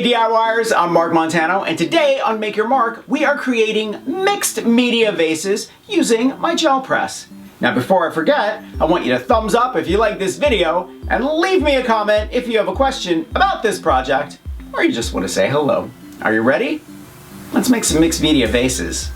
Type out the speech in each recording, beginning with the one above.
Hey DIYers, I'm Mark Montano, and today on Make Your Mark, we are creating mixed media vases using my gel press. Now before I forget, I want you to thumbs up if you like this video, and leave me a comment if you have a question about this project, or you just want to say hello. Are you ready? Let's make some mixed media vases.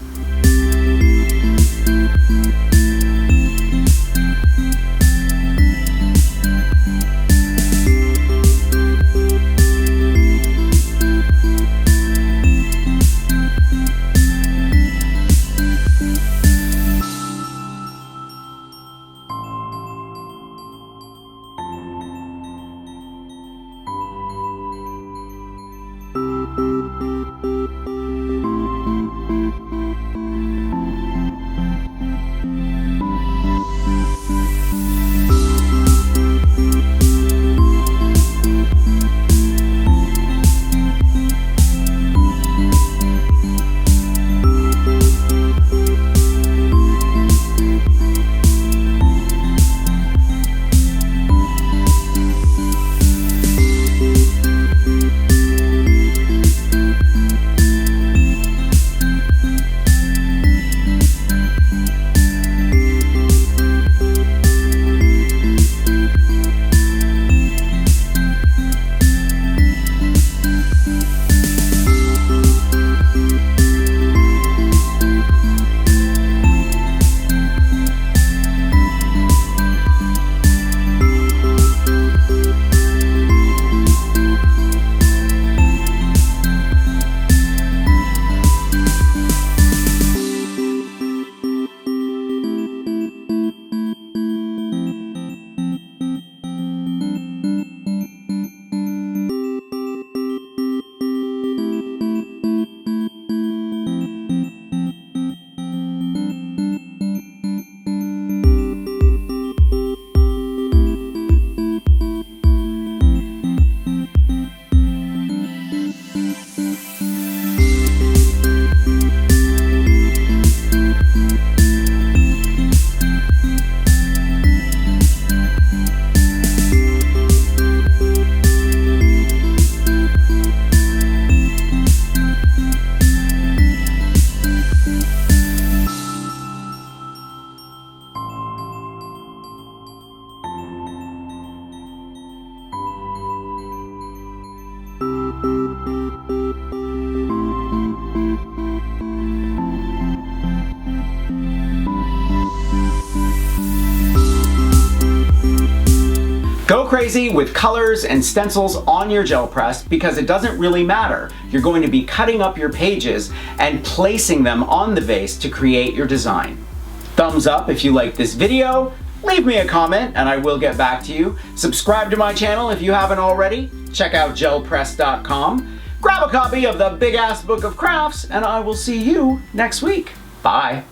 Go crazy with colors and stencils on your gel press because it doesn't really matter. You're going to be cutting up your pages and placing them on the vase to create your design. Thumbs up if you like this video, leave me a comment and I will get back to you. Subscribe to my channel if you haven't already. Check out gelpress.com. Grab a copy of the Big Ass Book of Crafts and I will see you next week. Bye.